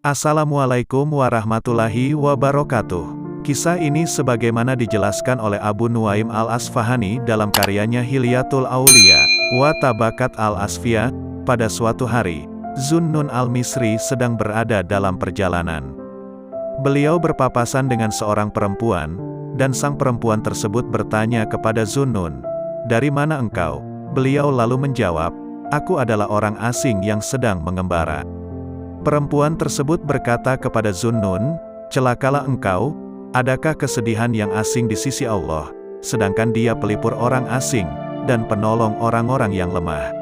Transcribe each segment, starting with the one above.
Assalamualaikum warahmatullahi wabarakatuh. Kisah ini sebagaimana dijelaskan oleh Abu Nuaim al-Asfahani dalam karyanya Hilyatul Aulia wa Tabakat al-Asfiyah. Pada suatu hari, Zunnun al-Misri sedang berada dalam perjalanan. Beliau berpapasan dengan seorang perempuan, dan sang perempuan tersebut bertanya kepada Zunnun, "Dari mana engkau?" Beliau lalu menjawab, "Aku adalah orang asing yang sedang mengembara." Perempuan tersebut berkata kepada Zunnun, "Celakalah engkau, adakah kesedihan yang asing di sisi Allah, sedangkan Dia pelipur orang asing, dan penolong orang-orang yang lemah."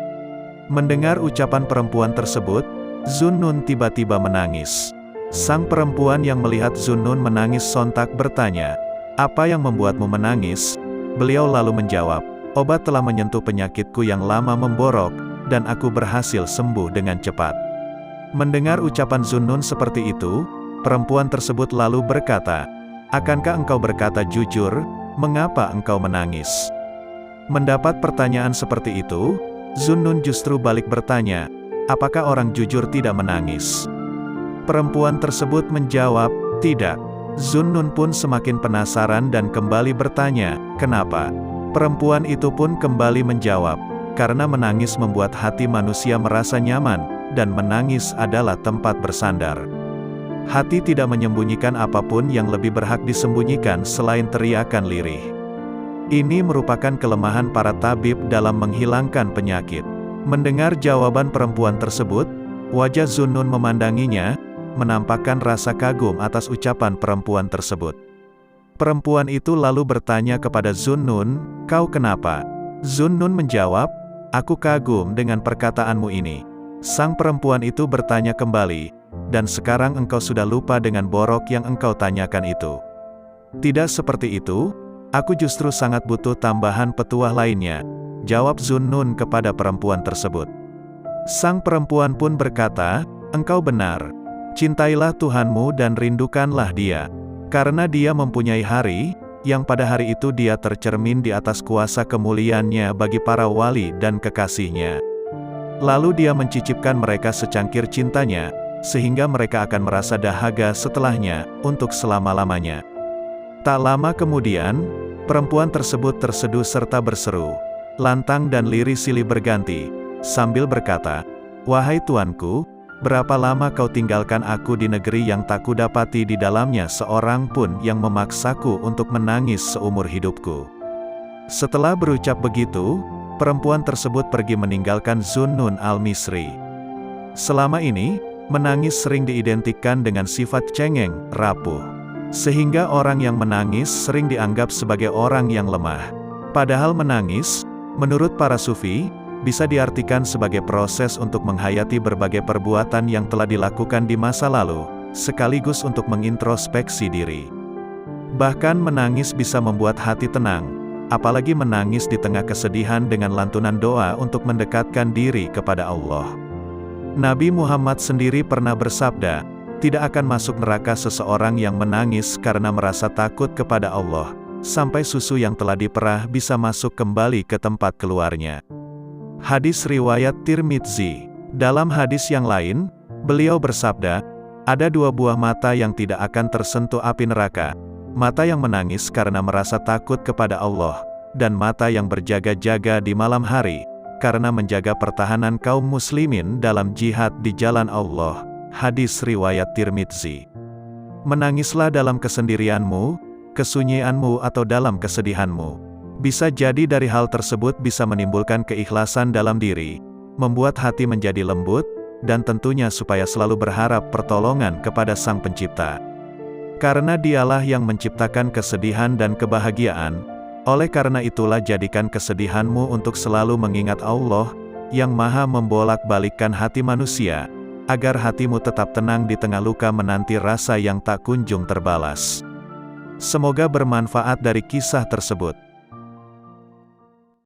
Mendengar ucapan perempuan tersebut, Zunnun tiba-tiba menangis. Sang perempuan yang melihat Zunnun menangis sontak bertanya, "Apa yang membuatmu menangis?" Beliau lalu menjawab, "Obat telah menyentuh penyakitku yang lama memborok, dan aku berhasil sembuh dengan cepat." Mendengar ucapan Zunnun seperti itu, perempuan tersebut lalu berkata, "Akankah engkau berkata jujur, mengapa engkau menangis?" Mendapat pertanyaan seperti itu, Zunnun justru balik bertanya, "Apakah orang jujur tidak menangis?" Perempuan tersebut menjawab, "Tidak." Zunnun pun semakin penasaran dan kembali bertanya, "Kenapa?" Perempuan itu pun kembali menjawab, "Karena menangis membuat hati manusia merasa nyaman, dan menangis adalah tempat bersandar. Hati tidak menyembunyikan apapun yang lebih berhak disembunyikan selain teriakan lirih." Ini merupakan kelemahan para tabib dalam menghilangkan penyakit. Mendengar jawaban perempuan tersebut, wajah Zunnun memandanginya, menampakkan rasa kagum atas ucapan perempuan tersebut. Perempuan itu lalu bertanya kepada Zunnun, "Kau kenapa?" Zunnun menjawab, "Aku kagum dengan perkataanmu ini." Sang perempuan itu bertanya kembali, "Dan sekarang engkau sudah lupa dengan borok yang engkau tanyakan itu?" "Tidak seperti itu, aku justru sangat butuh tambahan petuah lainnya," jawab Zunnun kepada perempuan tersebut. Sang perempuan pun berkata, "Engkau benar. Cintailah Tuhanmu dan rindukanlah Dia. Karena Dia mempunyai hari, yang pada hari itu Dia tercermin di atas kuasa kemuliaannya bagi para wali dan kekasihnya. Lalu Dia mencicipkan mereka secangkir cintanya, sehingga mereka akan merasa dahaga setelahnya, untuk selama-lamanya." Tak lama kemudian, perempuan tersebut terseduh serta berseru, lantang dan lirih silih berganti, sambil berkata, "Wahai tuanku, berapa lama kau tinggalkan aku di negeri yang tak kudapati di dalamnya seorang pun yang memaksaku untuk menangis seumur hidupku." Setelah berucap begitu, perempuan tersebut pergi meninggalkan Zunnun al-Misri. Selama ini, menangis sering diidentikan dengan sifat cengeng, rapuh. Sehingga orang yang menangis sering dianggap sebagai orang yang lemah. Padahal menangis, menurut para sufi, bisa diartikan sebagai proses untuk menghayati berbagai perbuatan yang telah dilakukan di masa lalu, sekaligus untuk mengintrospeksi diri. Bahkan menangis bisa membuat hati tenang, apalagi menangis di tengah kesedihan dengan lantunan doa untuk mendekatkan diri kepada Allah. Nabi Muhammad sendiri pernah bersabda, "Tidak akan masuk neraka seseorang yang menangis karena merasa takut kepada Allah, sampai susu yang telah diperah bisa masuk kembali ke tempat keluarnya." Hadis riwayat Tirmidzi. Dalam hadis yang lain, beliau bersabda, "Ada dua buah mata yang tidak akan tersentuh api neraka. Mata yang menangis karena merasa takut kepada Allah, dan mata yang berjaga-jaga di malam hari, karena menjaga pertahanan kaum muslimin dalam jihad di jalan Allah." Hadis riwayat Tirmidzi. Menangislah dalam kesendirianmu, kesunyianmu atau dalam kesedihanmu. Bisa jadi dari hal tersebut bisa menimbulkan keikhlasan dalam diri, membuat hati menjadi lembut, dan tentunya supaya selalu berharap pertolongan kepada Sang Pencipta. Karena Dialah yang menciptakan kesedihan dan kebahagiaan, oleh karena itulah jadikan kesedihanmu untuk selalu mengingat Allah, yang maha membolak-balikkan hati manusia, agar hatimu tetap tenang di tengah luka menanti rasa yang tak kunjung terbalas. Semoga bermanfaat dari kisah tersebut.